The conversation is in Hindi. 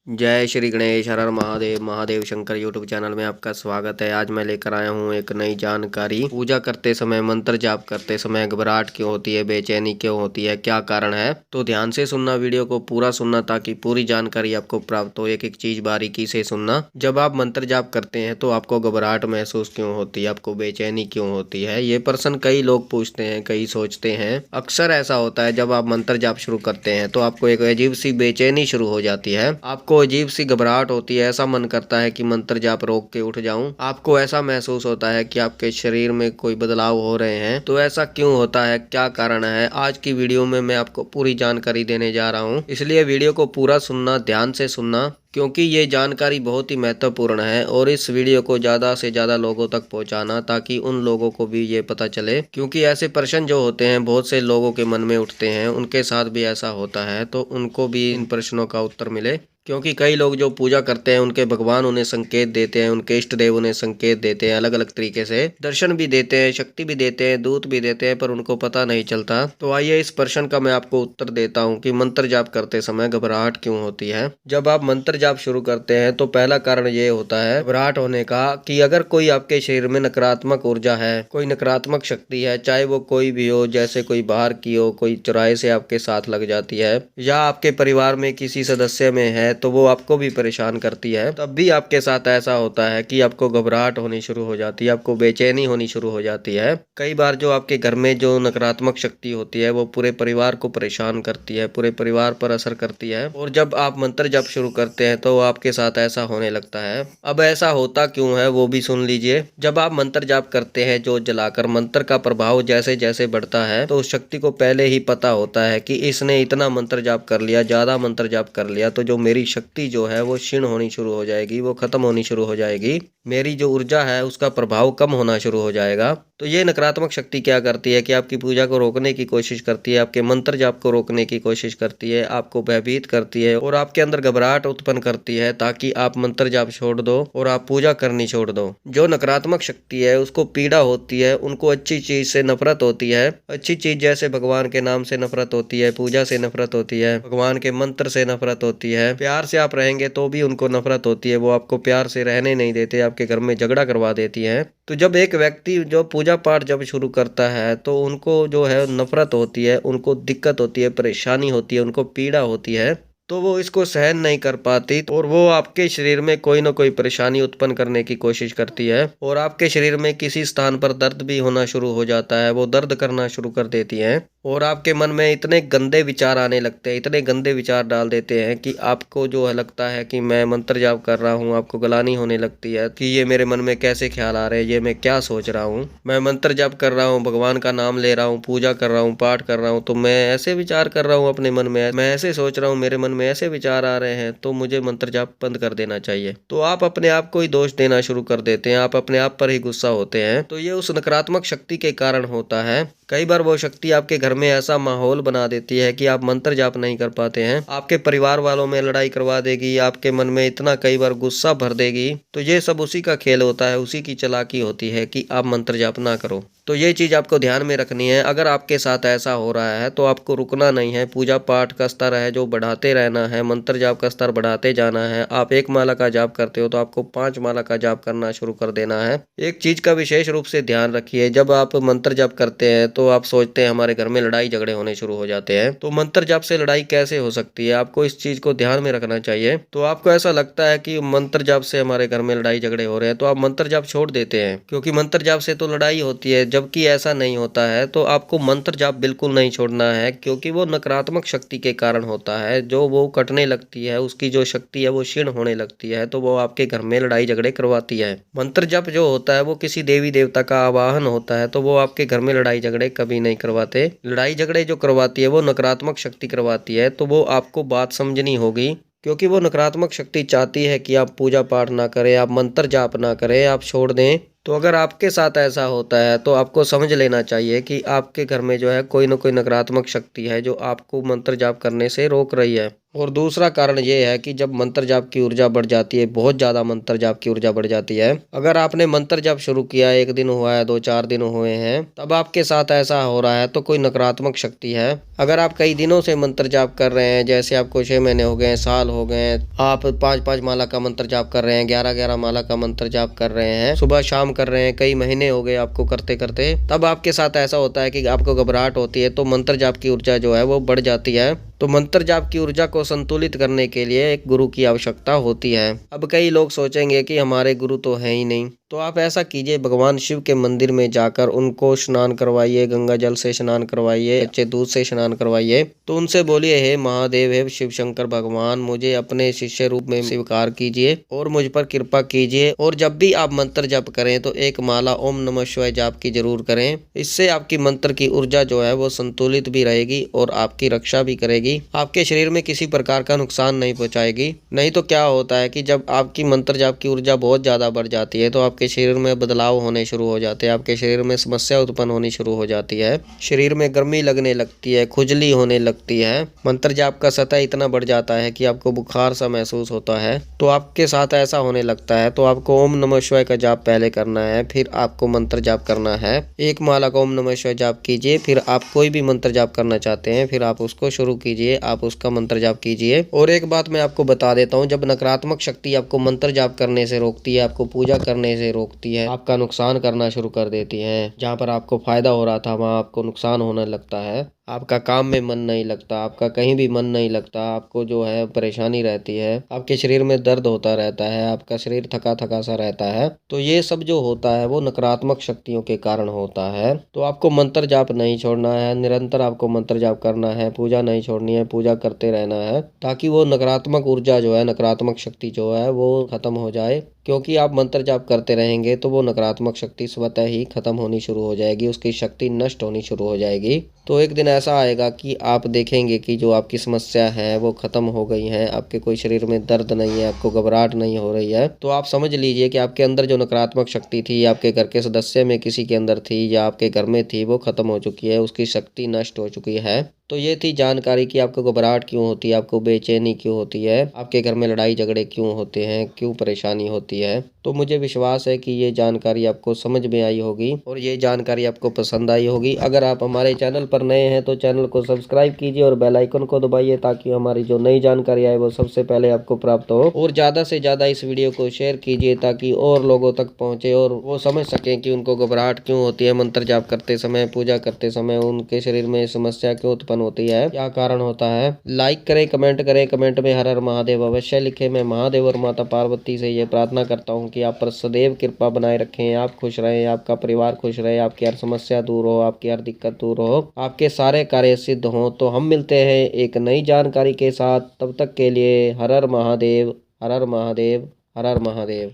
जय श्री गणेश हर हर महादेव महादेव शंकर यूट्यूब चैनल में आपका स्वागत है। आज मैं लेकर आया हूँ एक नई जानकारी। पूजा करते समय, मंत्र जाप करते समय घबराहट क्यों होती है, बेचैनी क्यों होती है, क्या कारण है। तो ध्यान से सुनना, वीडियो को पूरा सुनना ताकि पूरी जानकारी आपको प्राप्त हो। एक एक चीज बारीकी से सुनना। जब आप मंत्र जाप करते हैं तो आपको घबराहट महसूस क्यों होती है, आपको बेचैनी क्यों होती है, ये प्रश्न कई लोग पूछते हैं, कई सोचते हैं। अक्सर ऐसा होता है जब आप मंत्र जाप शुरू करते हैं तो आपको एक अजीब सी बेचैनी शुरू हो जाती है। आपको अजीब सी घबराहट होती है, ऐसा मन करता है कि मंत्र जाप रोक के उठ जाऊं। आपको ऐसा महसूस होता है कि आपके शरीर में कोई बदलाव हो रहे हैं। तो ऐसा क्यों होता है, क्या कारण है, आज की वीडियो में मैं आपको पूरी जानकारी देने जा रहा हूं। इसलिए वीडियो को पूरा सुनना, ध्यान से सुनना, क्योंकि ये जानकारी बहुत ही महत्वपूर्ण है। और इस वीडियो को ज़्यादा से ज़्यादा लोगों तक पहुंचाना ताकि उन लोगों को भी ये पता चले, क्योंकि ऐसे प्रश्न जो होते हैं बहुत से लोगों के मन में उठते हैं, उनके साथ भी ऐसा होता है, तो उनको भी इन प्रश्नों का उत्तर मिले। क्योंकि कई लोग जो पूजा करते हैं उनके भगवान उन्हें संकेत देते हैं, उनके इष्ट देव उन्हें संकेत देते हैं, अलग अलग तरीके से दर्शन भी देते हैं, शक्ति भी देते हैं, दूत भी देते हैं, पर उनको पता नहीं चलता। तो आइए इस प्रश्न का मैं आपको उत्तर देता हूँ कि मंत्र जाप करते समय घबराहट क्यों होती है। जब आप मंत्र जाप शुरू करते हैं तो पहला कारण ये होता है घबराहट होने का कि अगर कोई आपके शरीर में नकारात्मक ऊर्जा है, कोई नकारात्मक शक्ति है, चाहे वो कोई भी हो, जैसे कोई बाहर की हो, कोई चुराए से आपके साथ लग जाती है, या आपके परिवार में किसी सदस्य में है तो वो आपको भी परेशान करती है, तब भी आपके साथ ऐसा होता है कि आपको घबराहट होनी शुरू हो जाती है, आपको बेचैनी होनी शुरू हो जाती है। कई बार जो आपके घर में जो नकारात्मक शक्ति होती है वो पूरे परिवार को परेशान करती है, पूरे परिवार पर असर करती है। और जब आप मंत्र जप शुरू करते हैं तो आपके साथ ऐसा होने लगता है। अब ऐसा होता क्यों है वो भी सुन लीजिए। जब आप मंत्र जाप करते हैं जो जलाकर, मंत्र का प्रभाव जैसे जैसे बढ़ता है तो उस शक्ति को पहले ही पता होता है कि इसने इतना मंत्र जाप कर लिया, ज्यादा मंत्र जाप कर लिया, तो जो मेरी शक्ति जो है वो क्षीण होनी शुरू हो जाएगी, वो खत्म होनी शुरू हो जाएगी, मेरी जो ऊर्जा है उसका प्रभाव कम होना शुरू हो जाएगा। तो ये नकारात्मक शक्ति क्या करती है कि आपकी पूजा को रोकने की कोशिश करती है, आपके मंत्र जाप को रोकने की कोशिश करती है, आपको भयभीत करती है और आपके अंदर घबराहट उत्पन्न करती है ताकि आप मंत्र जाप छोड़ दो और आप पूजा करनी छोड़ दो। जो नकारात्मक शक्ति है उसको पीड़ा होती है, उनको अच्छी चीज से नफरत होती है। अच्छी चीज जैसे भगवान के नाम से नफरत होती है, पूजा से नफरत होती है, भगवान के मंत्र से नफरत होती है, प्यार से आप रहेंगे तो भी उनको नफरत होती है, वो आपको प्यार से रहने नहीं देते, आपके घर में झगड़ा करवा देती हैं। तो जब एक व्यक्ति जो पूजा पाठ जब शुरू करता है तो उनको जो है नफरत होती है, उनको दिक्कत होती है, परेशानी होती है, उनको पीड़ा होती है, तो वो इसको सहन नहीं कर पाती और वो आपके शरीर में कोई ना कोई परेशानी उत्पन्न करने की कोशिश करती है। और आपके शरीर में किसी स्थान पर दर्द भी होना शुरू हो जाता है, वो दर्द करना शुरू कर देती है और आपके मन में इतने गंदे विचार आने लगते हैं, इतने गंदे विचार डाल देते हैं कि आपको जो है लगता है कि मैं मंत्र जाप कर रहा हूँ, आपको गलानी होने लगती है कि ये मेरे मन में कैसे ख्याल आ रहे हैं, ये मैं क्या सोच रहा हूँ, मैं मंत्र जाप कर रहा हूँ, भगवान का नाम ले रहा हूँ, पूजा कर रहा हूँ, पाठ कर रहा हूँ, तो मैं ऐसे विचार कर रहा हूँ अपने मन में, मैं ऐसे सोच रहा हूँ, मेरे मन में ऐसे विचार आ रहे हैं, तो मुझे मंत्र जाप बंद कर देना चाहिए। तो आप अपने आप को ही दोष देना शुरू कर देते हैं, आप अपने आप पर ही गुस्सा होते हैं। तो ये उस नकारात्मक शक्ति के कारण होता है। कई बार वो शक्ति आपके घर में ऐसा माहौल बना देती है कि आप मंत्र जाप नहीं कर पाते हैं, आपके परिवार वालों में लड़ाई करवा देगी, आपके मन में इतना कई बार गुस्सा भर देगी। तो ये सब उसी का खेल होता है, उसी की चालाकी होती है कि आप मंत्र जाप ना करो। तो ये चीज आपको ध्यान में रखनी है। अगर आपके साथ ऐसा हो रहा है तो आपको रुकना नहीं है, पूजा पाठ का स्तर है जो बढ़ाते रहना है, मंत्र जाप का स्तर बढ़ाते जाना है। आप 1 माला का जाप करते हो तो आपको 5 माला का जाप करना शुरू कर देना है। एक चीज का विशेष रूप से ध्यान रखिए, जब आप मंत्र जाप करते हैं तो आप सोचते हैं हमारे घर में लड़ाई झगड़े होने शुरू हो जाते हैं, तो मंत्र जाप से लड़ाई कैसे हो सकती है, आपको इस चीज को ध्यान में रखना चाहिए। तो आपको ऐसा लगता है कि मंत्र जाप से हमारे घर में लड़ाई झगड़े हो रहे हैं तो आप मंत्र जाप छोड़ देते हैं, क्योंकि मंत्र जाप से तो लड़ाई होती है, जबकि ऐसा नहीं होता है। तो आपको मंत्र जाप बिल्कुल नहीं छोड़ना है, क्योंकि वो नकारात्मक शक्ति के कारण होता है। जो वो कटने लगती है, उसकी जो शक्ति है वो क्षीण होने लगती है, तो वो आपके घर में लड़ाई झगड़े करवाती है। मंत्र जाप जो होता है वो किसी देवी देवता का आवाहन होता है, तो वो आपके घर में लड़ाई झगड़े कभी नहीं करवाते। लड़ाई झगड़े जो करवाती है वो नकारात्मक शक्ति करवाती है, तो वो आपको बात समझनी होगी, क्योंकि वो नकारात्मक शक्ति चाहती है कि आप पूजा पाठ ना करें, आप मंत्र जाप ना करें, आप छोड़ दें। तो अगर आपके साथ ऐसा होता है तो आपको समझ लेना चाहिए कि आपके घर में जो है कोई ना कोई नकारात्मक शक्ति है जो आपको मंत्र जाप करने से रोक रही है। और दूसरा कारण ये है कि जब मंत्र जाप की ऊर्जा बढ़ जाती है, बहुत ज़्यादा मंत्र जाप की ऊर्जा बढ़ जाती है। अगर आपने मंत्र जाप शुरू किया, 1 दिन हुआ है, 2-4 दिन हुए हैं, तब आपके साथ ऐसा हो रहा है तो कोई नकारात्मक शक्ति है। अगर आप कई दिनों से मंत्र जाप कर रहे हैं, जैसे आपको 6 महीने हो गए, साल हो गए, आप 5-5 माला का मंत्र जाप कर रहे हैं, 11-11 माला का मंत्र जाप कर रहे हैं, सुबह शाम कर रहे हैं, कई महीने हो गए आपको करते करते, तब आपके साथ ऐसा होता है कि आपको घबराहट होती है, तो मंत्र जाप की ऊर्जा जो है वो बढ़ जाती है। तो मंत्र जाप की ऊर्जा को संतुलित करने के लिए एक गुरु की आवश्यकता होती है। अब कई लोग सोचेंगे कि हमारे गुरु तो हैं ही नहीं, तो आप ऐसा कीजिए, भगवान शिव के मंदिर में जाकर उनको स्नान करवाइए, गंगा जल से स्नान करवाइए, अच्छे दूध से स्नान करवाइए। तो उनसे बोलिए, हे महादेव, हे शिव शंकर भगवान, मुझे अपने शिष्य रूप में स्वीकार कीजिए और मुझ पर कृपा कीजिए। और जब भी आप मंत्र जप करें तो एक माला ओम नमः शिवाय जाप की जरूर करें। इससे आपकी मंत्र की ऊर्जा जो है वो संतुलित भी रहेगी और आपकी रक्षा भी करेगी, आपके शरीर में किसी प्रकार का नुकसान नहीं पहुंचाएगी। नहीं तो क्या होता है कि जब आपकी मंत्र जाप की ऊर्जा बहुत ज्यादा बढ़ जाती है तो आपके शरीर में बदलाव होने शुरू हो जाते हैं, आपके शरीर में समस्या उत्पन्न होनी शुरू हो जाती है, शरीर में गर्मी लगने लगती है, खुजली होने लगती है, मंत्र जाप का सतह इतना बढ़ जाता है कि आपको बुखार सा महसूस होता है। तो आपके साथ ऐसा होने लगता है तो आपको ओम नमः शिवाय का जाप पहले करना है, फिर आपको मंत्र जाप करना है। एक माला का ओम नमः शिवाय जाप कीजिए, फिर आप कोई भी मंत्र जाप करना चाहते हैं फिर आप उसको शुरू कीजिए, आप उसका मंत्र जाप कीजिए। और एक बात मैं आपको बता देता हूँ, जब नकारात्मक शक्ति आपको मंत्र जाप करने से रोकती है, आपको पूजा करने से रोकती है, आपका नुकसान करना शुरू कर देती है, जहाँ पर आपको फायदा हो रहा था वहाँ आपको नुकसान होने लगता है, आपका काम में मन नहीं लगता, आपका कहीं भी मन नहीं लगता, आपको जो है परेशानी रहती है, आपके शरीर में दर्द होता रहता है, आपका शरीर थका थका सा रहता है, तो ये सब जो होता है वो नकारात्मक शक्तियों के कारण होता है। तो आपको मंत्र जाप नहीं छोड़ना है, निरंतर आपको मंत्र जाप करना है, पूजा नहीं छोड़नी है, पूजा करते रहना है, ताकि वो नकारात्मक ऊर्जा जो है, नकारात्मक शक्ति जो है वो खत्म हो जाए। क्योंकि आप मंत्र जाप करते रहेंगे तो वो नकारात्मक शक्ति स्वतः ही खत्म होनी शुरू हो जाएगी, उसकी शक्ति नष्ट होनी शुरू हो जाएगी। तो एक दिन ऐसा आएगा कि आप देखेंगे कि जो आपकी समस्या है वो खत्म हो गई है, आपके कोई शरीर में दर्द नहीं है, आपको घबराहट नहीं हो रही है। तो आप समझ लीजिए कि आपके अंदर जो नकारात्मक शक्ति थी, आपके घर के सदस्य में किसी के अंदर थी या आपके घर में थी, वो खत्म हो चुकी है, उसकी शक्ति नष्ट हो चुकी है। तो ये थी जानकारी कि आपको घबराहट क्यों होती है, आपको बेचैनी क्यों होती है, आपके घर में लड़ाई झगड़े क्यों होते हैं, क्यों परेशानी होती है। तो मुझे विश्वास है कि ये जानकारी आपको समझ में आई होगी और ये जानकारी आपको पसंद आई होगी। अगर आप हमारे चैनल पर नए हैं तो चैनल को सब्सक्राइब कीजिए और बेल आइकन को दबाइए, ताकि हमारी जो नई जानकारी आए वो सबसे पहले आपको प्राप्त हो। और ज़्यादा से ज़्यादा इस वीडियो को शेयर कीजिए ताकि और लोगों तक पहुँचे और वो समझ सकें कि उनको घबराहट क्यों होती है, मंत्र जाप करते समय, पूजा करते समय उनके शरीर में समस्या क्यों उत्पन्न होती है, क्या कारण होता है। लाइक करें, कमेंट करें, कमेंट में हर हर महादेव अवश्य लिखें। मैं महादेव और माता पार्वती से ये प्रार्थना करता हूँ कि आप पर सदैव कृपा बनाए रखें, आप खुश रहें, आपका परिवार खुश रहे, आपकी हर समस्या दूर हो, आपकी हर दिक्कत दूर हो, आपके सारे कार्य सिद्ध हों। तो हम मिलते हैं एक नई जानकारी के साथ, तब तक के लिए हर हर महादेव, हर हर महादेव, हर हर महादेव।